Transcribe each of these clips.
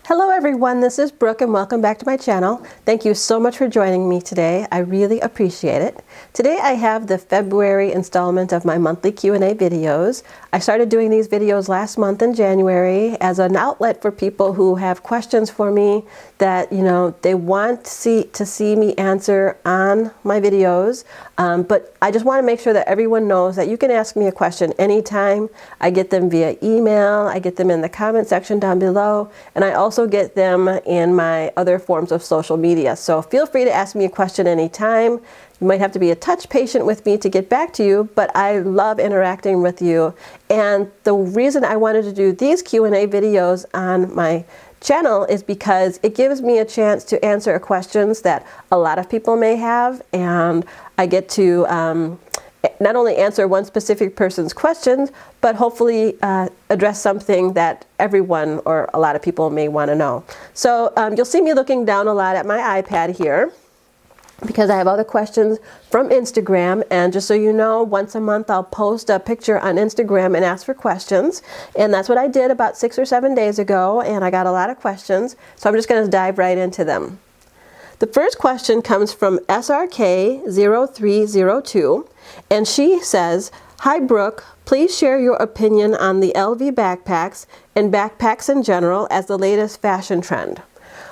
Hello everyone, this is Brooke and welcome back to my channel. Thank you so much for joining me today. I really appreciate it. Today I have the February installment of my monthly Q&A videos. I started doing these videos last month in January as an outlet for people who have questions for me that, they want to see me answer on my videos. But I just want to make sure that everyone knows that you can ask me a question anytime. I get them via email, I get them in the comment section down below, and I also get them in my other forms of social media. So feel free to ask me a question anytime. You might have to be a touch patient with me to get back to you, but I love interacting with you. And the reason I wanted to do these Q&A videos on my channel is because it gives me a chance to answer questions that a lot of people may have, and I get to not only answer one specific person's questions, but hopefully address something that everyone or a lot of people may want to know. So you'll see me looking down a lot at my iPad here because I have other questions from Instagram, and just so you know, once a month I'll post a picture on Instagram and ask for questions, and that's what I did about 6 or 7 days ago, and I got a lot of questions, so I'm just going to dive right into them. The first question comes from SRK0302, and she says, "Hi Brooke, please share your opinion on the LV backpacks and backpacks in general as the latest fashion trend."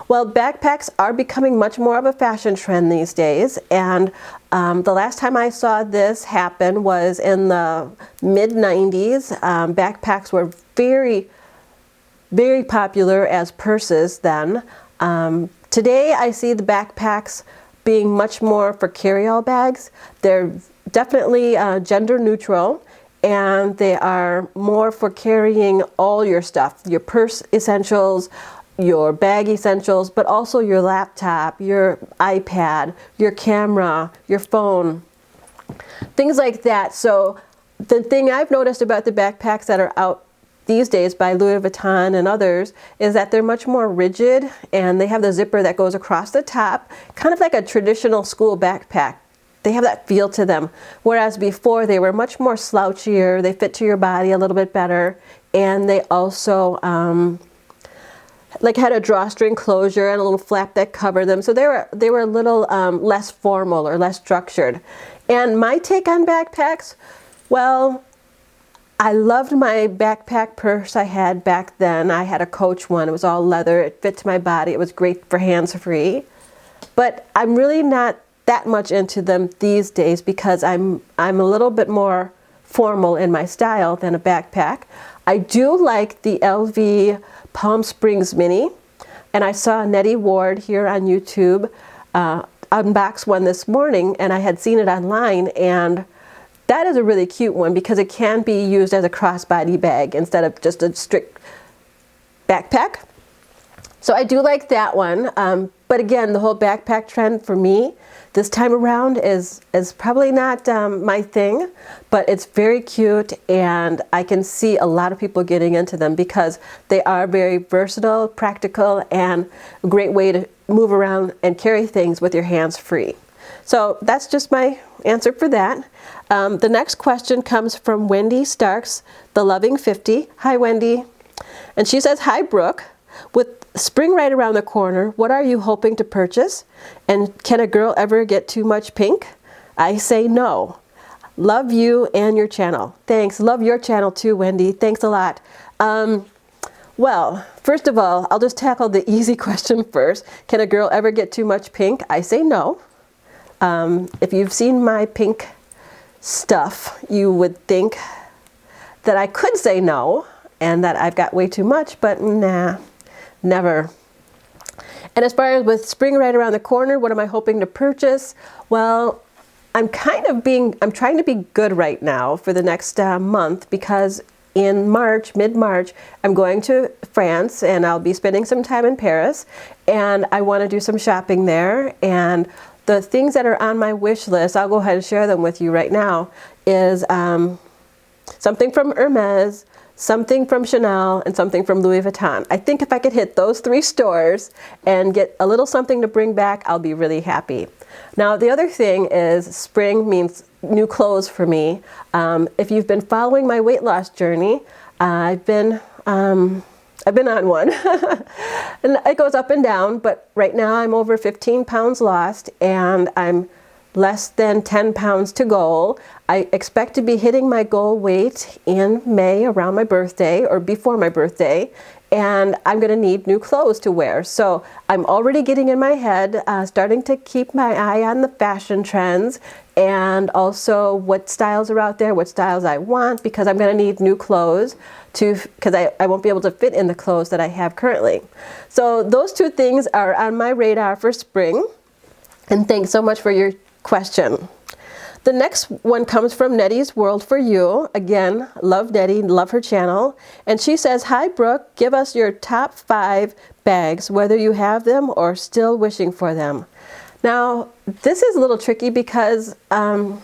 Well, backpacks are becoming much more of a fashion trend these days, and the last time I saw this happen was in the mid-90s. Backpacks were very, very popular as purses then. Today I see the backpacks being much more for carry-all bags. They're definitely gender neutral, and they are more for carrying all your stuff, your purse essentials, your bag essentials, but also your laptop, your iPad, your camera, your phone, things like that. So the thing I've noticed about the backpacks that are out these days by Louis Vuitton and others is that they're much more rigid, and they have the zipper that goes across the top, kind of like a traditional school backpack. They have that feel to them, whereas before they were much more slouchier, they fit to your body a little bit better, and they also had a drawstring closure and a little flap that covered them, so they were a little less formal or less structured. And my take on backpacks, well, I loved my backpack purse I had back then. I had a Coach one. It was all leather. It fit to my body. It was great for hands-free. But I'm really not that much into them these days because I'm a little bit more formal in my style than a backpack. I do like the LV Palm Springs Mini, and I saw Nettie Ward here on YouTube unbox one this morning, and I had seen it online, and that is a really cute one because it can be used as a crossbody bag instead of just a strict backpack. So I do like that one. But again, the whole backpack trend for me this time around is probably not my thing, but it's very cute, and I can see a lot of people getting into them because they are very versatile, practical, and a great way to move around and carry things with your hands free. So that's just my answer for that. The next question comes from Wendy Starks, the Loving 50. Hi, Wendy. And she says, "Hi, Brooke. With spring right around the corner, what are you hoping to purchase? And can a girl ever get too much pink? I say no. Love you and your channel." Thanks. Love your channel too, Wendy. Thanks a lot. Well, first of all, I'll just tackle the easy question first. Can a girl ever get too much pink? I say no. If you've seen my pink stuff, you would think that I could say no and that I've got way too much, but nah, never. And as far as with spring right around the corner, what am I hoping to purchase? Well, I'm trying to be good right now for the next month because in March, mid-March, I'm going to France, and I'll be spending some time in Paris, and I want to do some shopping there. And the things that are on my wish list, I'll go ahead and share them with you right now, is something from Hermes, something from Chanel, and something from Louis Vuitton. I think if I could hit those 3 stores and get a little something to bring back, I'll be really happy. Now, the other thing is spring means new clothes for me. If you've been following my weight loss journey, I've been I've been on one. And it goes up and down, but right now I'm over 15 pounds lost and I'm less than 10 pounds to goal. I expect to be hitting my goal weight in May around my birthday or before my birthday, and I'm going to need new clothes to wear. So I'm already getting in my head, starting to keep my eye on the fashion trends and also what styles are out there, what styles I want, because I'm going to need new clothes because I won't be able to fit in the clothes that I have currently. So those two things are on my radar for spring. And thanks so much for your question. The next one comes from Nettie's World for You. Again, love Nettie, love her channel. And she says, hi Brooke, give us your top 5 bags, whether you have them or still wishing for them. Now, this is a little tricky because I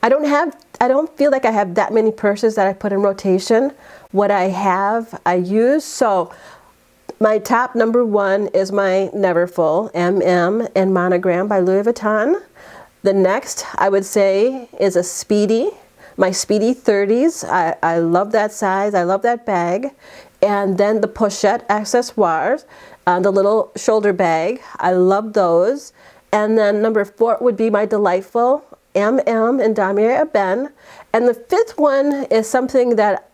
don't feel like I have that many purses that I put in rotation. What I have, I use. So my top number 1 is my Neverfull MM and Monogram by Louis Vuitton. The next, I would say, is a Speedy, my Speedy 30s. I love that size, I love that bag. And then the Pochette accessoires, the little shoulder bag, I love those. And then number 4 would be my delightful MM and Damier Ebene. And the 5th one is something that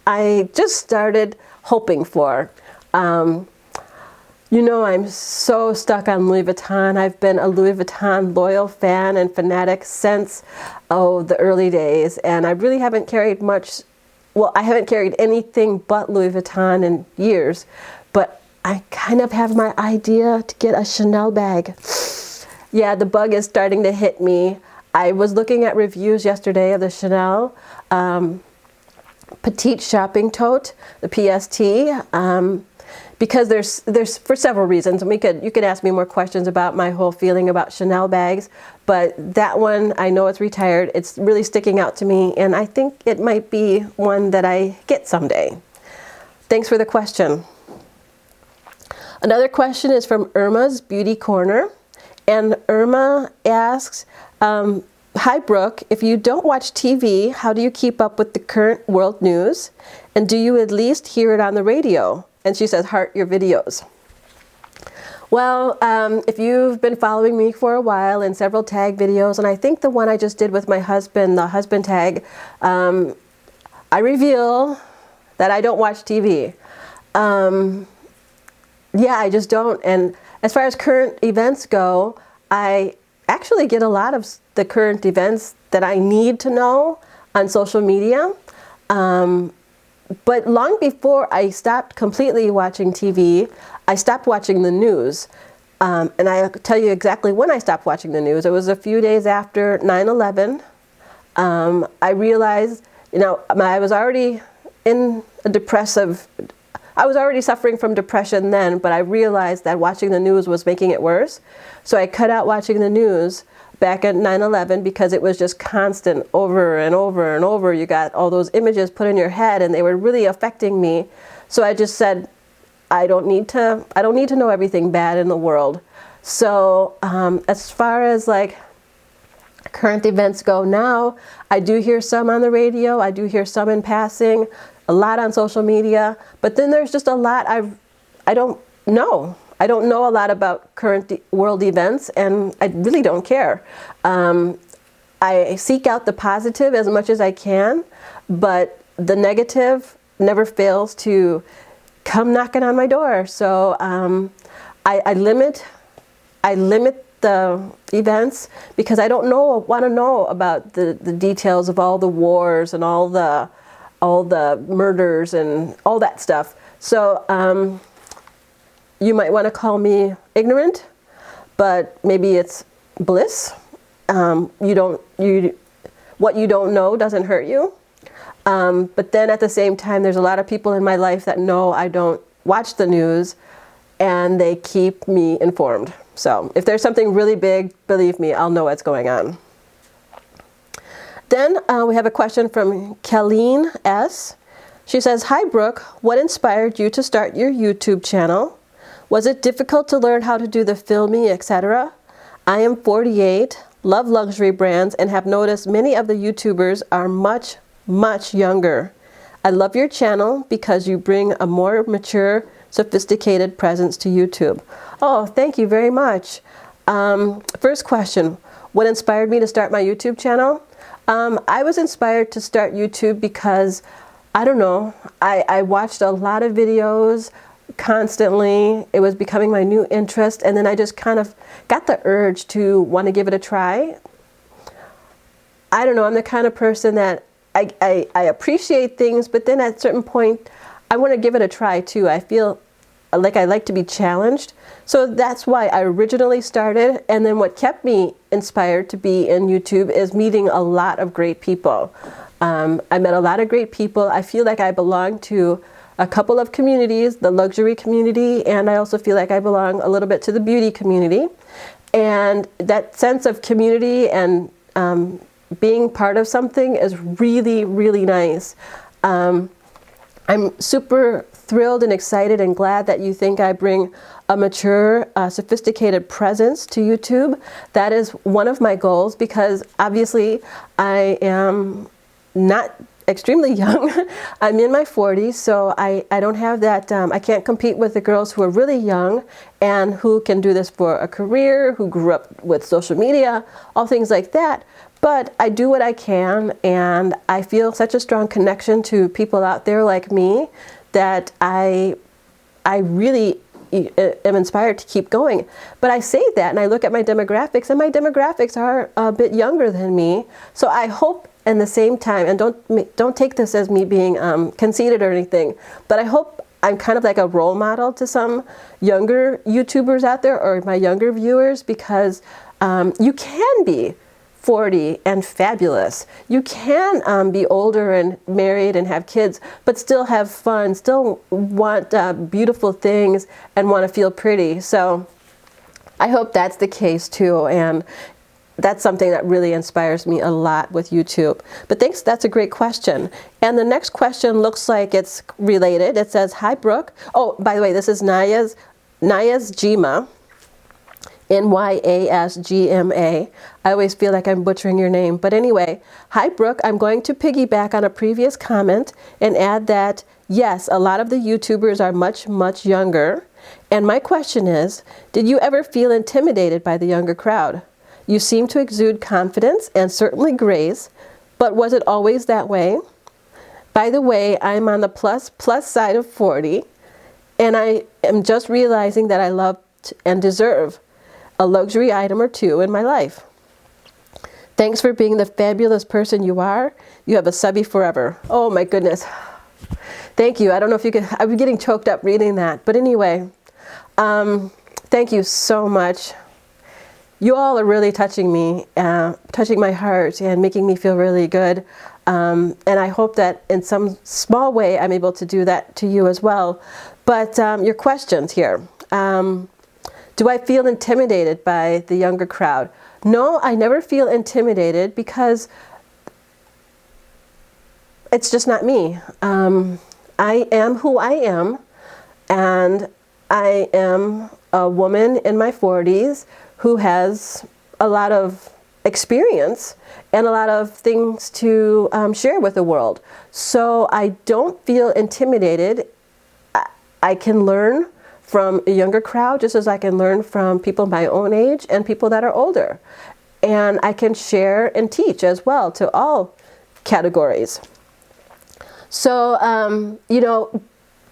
I just started hoping for. You know, I'm so stuck on Louis Vuitton. I've been a Louis Vuitton loyal fan and fanatic since, the early days. And I really haven't carried much, well, I haven't carried anything but Louis Vuitton in years. But I kind of have my idea to get a Chanel bag. Yeah, the bug is starting to hit me. I was looking at reviews yesterday of the Chanel Petite Shopping Tote, the PST. Because there's for several reasons, and you could ask me more questions about my whole feeling about Chanel bags, but that one, I know it's retired, it's really sticking out to me, and I think it might be one that I get someday. Thanks for the question. Another question is from Irma's Beauty Corner, and Irma asks, hi Brooke, if you don't watch TV, how do you keep up with the current world news, and do you at least hear it on the radio? And she says, heart your videos. Well, if you've been following me for a while in several tag videos, and I think the one I just did with my husband, the husband tag, I reveal that I don't watch TV. Yeah, I just don't. And as far as current events go, I actually get a lot of the current events that I need to know on social media. But long before I stopped completely watching TV, I stopped watching the news. And I'll tell you exactly when I stopped watching the news. It was a few days after 9/11. I realized, you know, I was already in a I was already suffering from depression then, but I realized that watching the news was making it worse. So I cut out watching the news back at 9/11 because it was just constant over and over and over. You got all those images put in your head and they were really affecting me. So I just said, I don't need to know everything bad in the world. So as far as like current events go now, I do hear some on the radio, I do hear some in passing, a lot on social media, but then there's just a lot I don't know. I don't know a lot about current world events, and I really don't care. I seek out the positive as much as I can, but the negative never fails to come knocking on my door. So I limit the events because I don't want to know about the details of all the wars and all the murders and all that stuff. So you might want to call me ignorant, but maybe it's bliss. What you don't know doesn't hurt you. But then at the same time, there's a lot of people in my life that know I don't watch the news, and they keep me informed. So if there's something really big, believe me, I'll know what's going on. Then we have a question from Kelleen S. She says, hi Brooke, what inspired you to start your YouTube channel? Was it difficult to learn how to do the filming, etc.? I am 48, love luxury brands, and have noticed many of the YouTubers are much, much younger. I love your channel because you bring a more mature, sophisticated presence to YouTube. Oh, thank you very much. First question, what inspired me to start my YouTube channel? I was inspired to start YouTube because, I don't know, I watched a lot of videos constantly. It was becoming my new interest, and then I just kind of got the urge to want to give it a try. I don't know, I'm the kind of person that I appreciate things, but then at a certain point, I want to give it a try too. I feel like I like to be challenged. So that's why I originally started, and then what kept me inspired to be in YouTube is meeting a lot of great people. I met a lot of great people. I feel like I belong to a couple of communities, the luxury community, and I also feel like I belong a little bit to the beauty community. And that sense of community and being part of something is really, really nice. I'm super thrilled and excited and glad that you think I bring a mature, sophisticated presence to YouTube. That is one of my goals because obviously I am not extremely young. I'm in my 40s, so I don't have that, I can't compete with the girls who are really young and who can do this for a career, who grew up with social media, all things like that. But I do what I can, and I feel such a strong connection to people out there like me that I really am inspired to keep going. But I say that, and I look at my demographics, and my demographics are a bit younger than me. So I hope, in the same time, and don't take this as me being conceited or anything, but I hope I'm kind of like a role model to some younger YouTubers out there or my younger viewers, because you can be 40 and fabulous. You can be older and married and have kids, but still have fun, still want beautiful things and want to feel pretty. So I hope that's the case too, and that's something that really inspires me a lot with YouTube. But thanks, that's a great question. And the next question looks like it's related. It says, hi Brooke. Oh, by the way, this is Nyasgma. Nyasgma. I always feel like I'm butchering your name. But anyway, hi Brooke, I'm going to piggyback on a previous comment and add that, yes, a lot of the YouTubers are much, much younger. And my question is, did you ever feel intimidated by the younger crowd? You seem to exude confidence and certainly grace, but was it always that way? By the way, I'm on the plus side of 40, and I am just realizing that I love and deserve a luxury item or two in my life. Thanks for being the fabulous person you are. You have a subby forever. Oh my goodness. Thank you. I don't know if you could, I'm getting choked up reading that. But anyway, thank you so much. You all are really touching me, touching my heart and making me feel really good. And I hope that in some small way I'm able to do that to you as well. But your questions here. Do I feel intimidated by the younger crowd? No, I never feel intimidated because it's just not me. I am who I am, and I am a woman in my 40s who has a lot of experience and a lot of things to share with the world. So I don't feel intimidated. I can learn from a younger crowd just as I can learn from people my own age and people that are older. And I can share and teach as well to all categories. So, you know,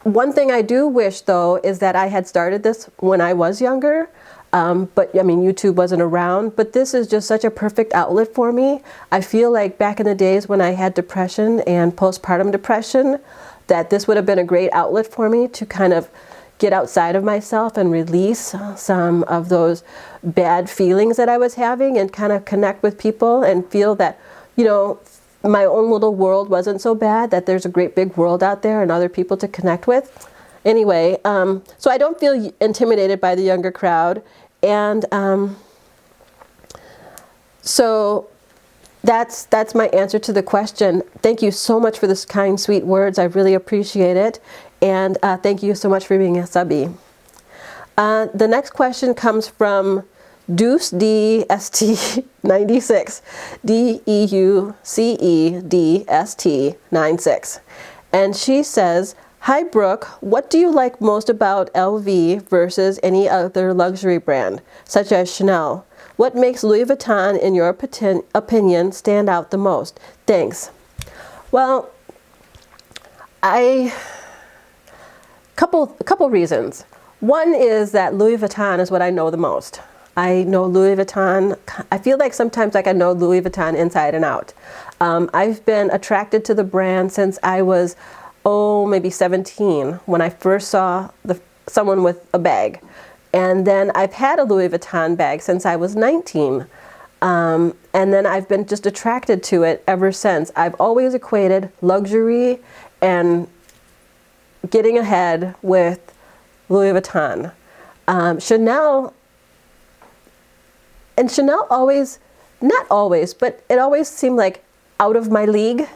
one thing I do wish though is that I had started this when I was younger. But I mean, YouTube wasn't around, but this is just such a perfect outlet for me. I feel like back in the days when I had depression and postpartum depression, that this would have been a great outlet for me to kind of get outside of myself and release some of those bad feelings that I was having and kind of connect with people and feel that, you know, my own little world wasn't so bad, that there's a great big world out there and other people to connect with. Anyway, so I don't feel intimidated by the younger crowd, and so that's my answer to the question. Thank you so much for this kind, sweet words. I really appreciate it, and thank you so much for being a subby. The next question comes from Deuce DST 96, DEUCEDST 96. And she says, "Hi Brooke, what do you like most about LV versus any other luxury brand, such as Chanel? What makes Louis Vuitton, in your opinion, stand out the most? Thanks." Well, a couple reasons. One is that Louis Vuitton is what I know the most. I know Louis Vuitton. I feel like sometimes like I know Louis Vuitton inside and out. I've been attracted to the brand since I was, maybe 17, when I first saw someone with a bag. And then I've had a Louis Vuitton bag since I was 19. And then I've been just attracted to it ever since. I've always equated luxury and getting ahead with Louis Vuitton. Chanel always, not always, but it always seemed like out of my league.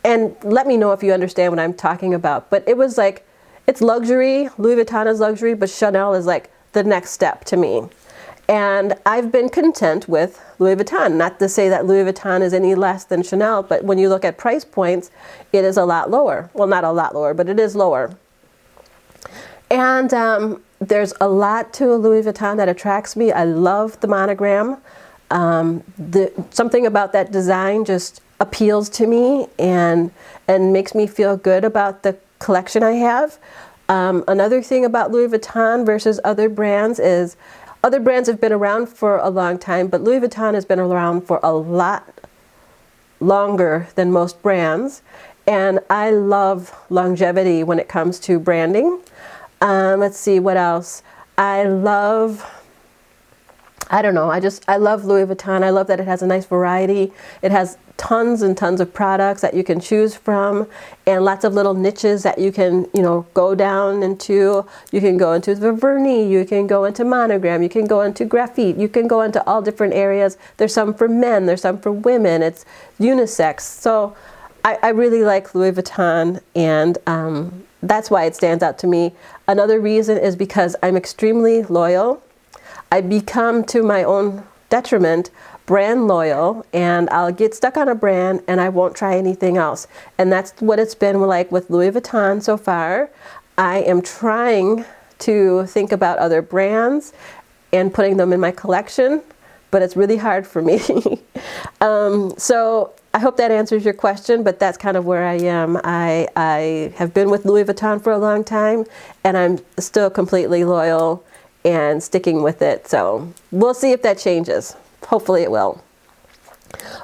And let me know if you understand what I'm talking about. But it was like, it's luxury, Louis Vuitton is luxury, but Chanel is like the next step to me. And I've been content with Louis Vuitton. Not to say that Louis Vuitton is any less than Chanel, but when you look at price points, it is a lot lower. Well, not a lot lower, but it is lower. And there's a lot to Louis Vuitton that attracts me. I love the monogram. Something about that design just appeals to me and makes me feel good about the collection I have. Another thing about Louis Vuitton versus other brands is other brands have been around for a long time, but Louis Vuitton has been around for a lot longer than most brands. And I love longevity when it comes to branding. Let's see what else. I love Louis Vuitton. I love that it has a nice variety. It has tons and tons of products that you can choose from, and lots of little niches that you can, go down into. You can go into the vernis, you can go into monogram, you can go into graphite, you can go into all different areas. There's some for men, there's some for women. It's unisex. So I really like Louis Vuitton, and that's why it stands out to me. Another reason is because I'm extremely loyal. I become, to my own detriment, brand loyal, and I'll get stuck on a brand and I won't try anything else. And that's what it's been like with Louis Vuitton so far. I am trying to think about other brands and putting them in my collection, but it's really hard for me. So I hope that answers your question, but that's kind of where I am. I have been with Louis Vuitton for a long time, and I'm still completely loyal and sticking with it. So we'll see if that changes. Hopefully it will.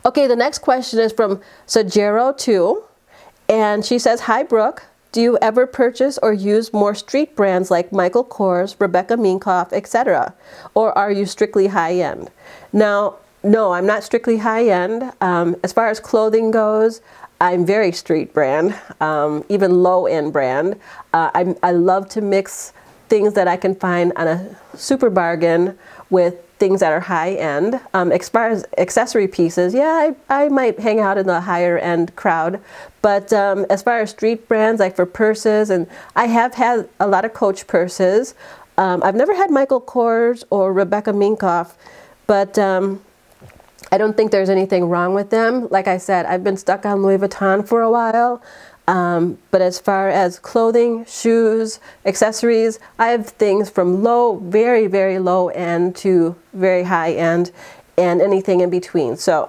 Okay, the next question is from Sajero2, and she says, "Hi Brooke, do you ever purchase or use more street brands like Michael Kors, Rebecca Minkoff, etc.? Or are you strictly high-end?" Now, no, I'm not strictly high-end. As far as clothing goes, I'm very street brand, even low-end brand. I love to mix things that I can find on a super bargain with things that are high-end. As far as accessory pieces, yeah, I might hang out in the higher-end crowd. But as far as street brands, like for purses, and I have had a lot of Coach purses. I've never had Michael Kors or Rebecca Minkoff, but I don't think there's anything wrong with them. Like I said, I've been stuck on Louis Vuitton for a while. But as far as clothing, shoes, accessories, I have things from low, very, very low end to very high end, and anything in between. So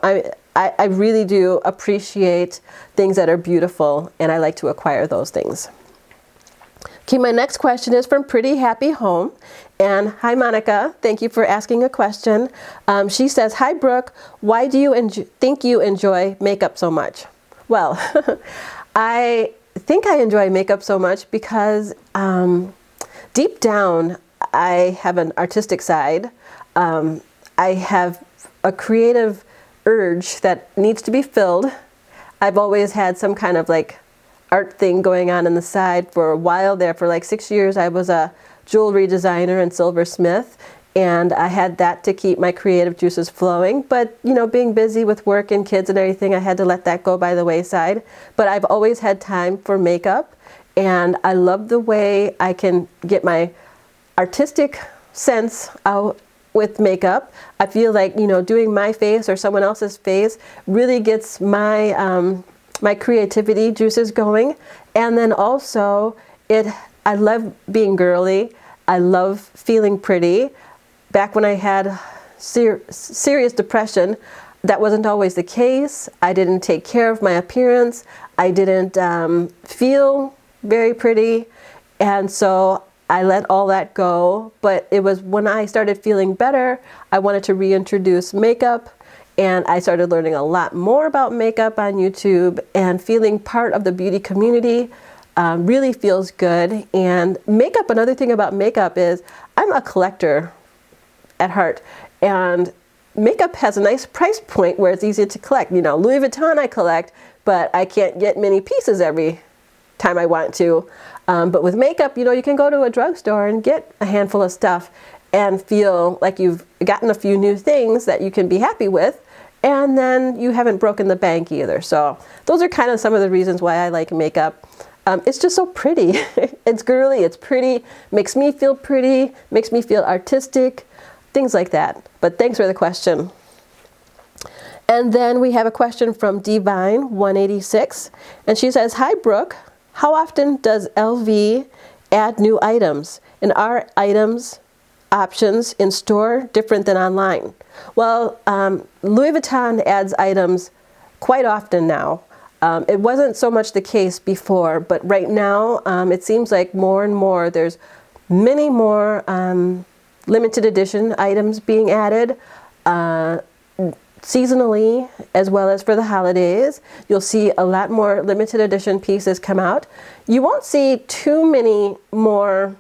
I really do appreciate things that are beautiful, and I like to acquire those things. Okay, my next question is from Pretty Happy Home. And hi, Monica. Thank you for asking a question. She says, "Hi, Brooke. Why do you think you enjoy makeup so much?" Well, I think I enjoy makeup so much because deep down, I have an artistic side. I have a creative urge that needs to be filled. I've always had some kind of like art thing going on the side for a while there. For like 6 years, I was a jewelry designer and silversmith, and I had that to keep my creative juices flowing. But, being busy with work and kids and everything, I had to let that go by the wayside. But I've always had time for makeup, and I love the way I can get my artistic sense out with makeup. I feel like, doing my face or someone else's face really gets my my creativity juices going. And then also I love being girly. I love feeling pretty. Back when I had serious depression, that wasn't always the case. I didn't take care of my appearance. I didn't feel very pretty. And so I let all that go. But it was when I started feeling better, I wanted to reintroduce makeup. And I started learning a lot more about makeup on YouTube, and feeling part of the beauty community really feels good. And makeup, another thing about makeup is I'm a collector at heart, and makeup has a nice price point where it's easy to collect. You know, Louis Vuitton I collect, but I can't get many pieces every time I want to. But with makeup, you know, you can go to a drugstore and get a handful of stuff and feel like you've gotten a few new things that you can be happy with, and then you haven't broken the bank either. So those are kind of some of the reasons why I like makeup. It's just so pretty. It's girly, it's pretty, makes me feel pretty, makes me feel artistic, things like that. But thanks for the question. And then we have a question from Divine186, and she says, "Hi Brooke, how often does LV add new items? And are items options in store different than online?" Well, Louis Vuitton adds items quite often now. It wasn't so much the case before, but right now it seems like more and more there's many more limited edition items being added seasonally, as well as for the holidays. You'll see a lot more limited edition pieces come out. You won't see too many more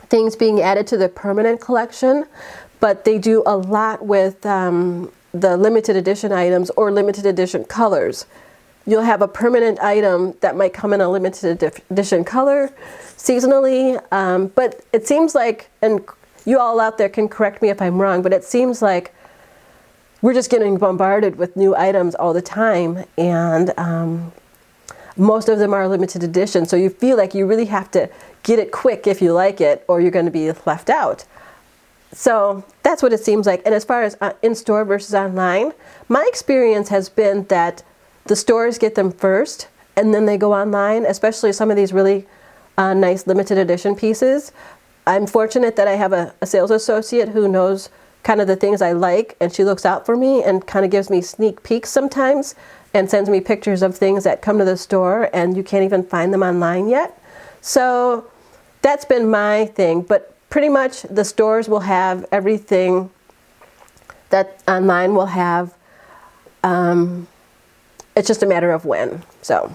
things being added to the permanent collection, but they do a lot with the limited edition items or limited edition colors. You'll have a permanent item that might come in a limited edition color seasonally, but it seems like, and you all out there can correct me if I'm wrong, but it seems like we're just getting bombarded with new items all the time, and most of them are limited edition, so you feel like you really have to get it quick if you like it, or you're going to be left out. So that's what it seems like. And as far as in-store versus online, my experience has been that the stores get them first, and then they go online, especially some of these really nice limited edition pieces. I'm fortunate that I have a sales associate who knows kind of the things I like, and she looks out for me and kind of gives me sneak peeks sometimes and sends me pictures of things that come to the store and you can't even find them online yet. So that's been my thing, but pretty much the stores will have everything that online will have. It's just a matter of when. So,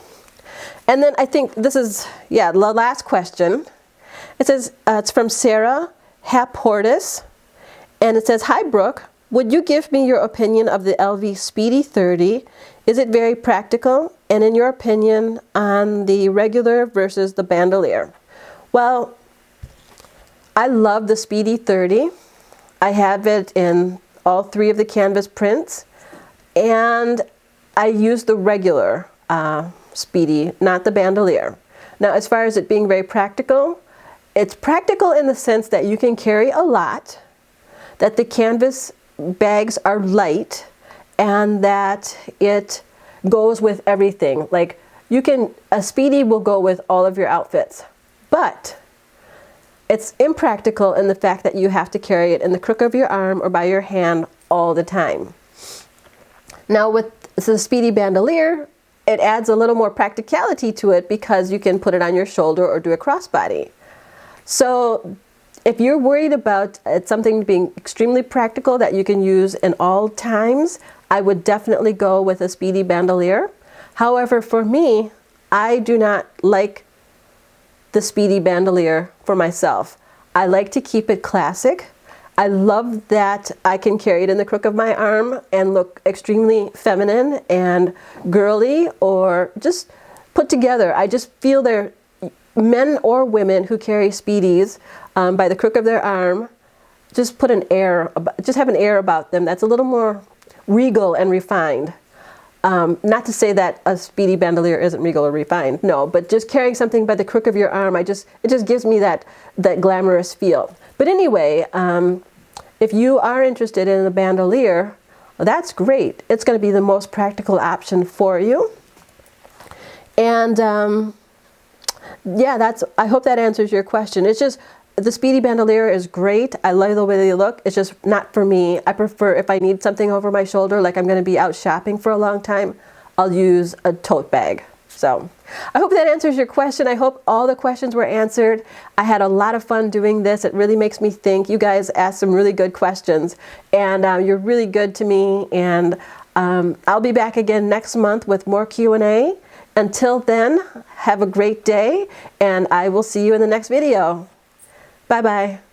and then I think this is, yeah, the last question. It says, it's from Sarah Haportis, and it says, "Hi Brooke, would you give me your opinion of the LV Speedy 30? Is it very practical? And in your opinion on the regular versus the bandolier?" Well, I love the Speedy 30. I have it in all 3 of the canvas prints, and I use the regular Speedy, not the bandolier. Now, as far as it being very practical, it's practical in the sense that you can carry a lot, that the canvas bags are light, and that it goes with everything. Like, a Speedy will go with all of your outfits, but it's impractical in the fact that you have to carry it in the crook of your arm or by your hand all the time. Now with the Speedy bandolier, it adds a little more practicality to it because you can put it on your shoulder or do a crossbody. So if you're worried about something being extremely practical that you can use in all times, I would definitely go with a Speedy bandolier. However, for me, I do not like the Speedy bandolier for myself. I like to keep it classic. I love that I can carry it in the crook of my arm and look extremely feminine and girly, or just put together. I just feel there, men or women who carry Speedies by the crook of their arm, just have an air about them that's a little more regal and refined. Not to say that a Speedy bandolier isn't regal or refined, no, but just carrying something by the crook of your arm, it just gives me that glamorous feel. But anyway, if you are interested in a bandolier, well, that's great. It's going to be the most practical option for you. And yeah, I hope that answers your question. It's just, the Speedy Bandolier is great. I love the way they look. It's just not for me. I prefer, if I need something over my shoulder, like I'm going to be out shopping for a long time, I'll use a tote bag. So I hope that answers your question. I hope all the questions were answered. I had a lot of fun doing this. It really makes me think. You guys asked some really good questions, and you're really good to me. And I'll be back again next month with more Q&A. Until then, have a great day, and I will see you in the next video. Bye-bye.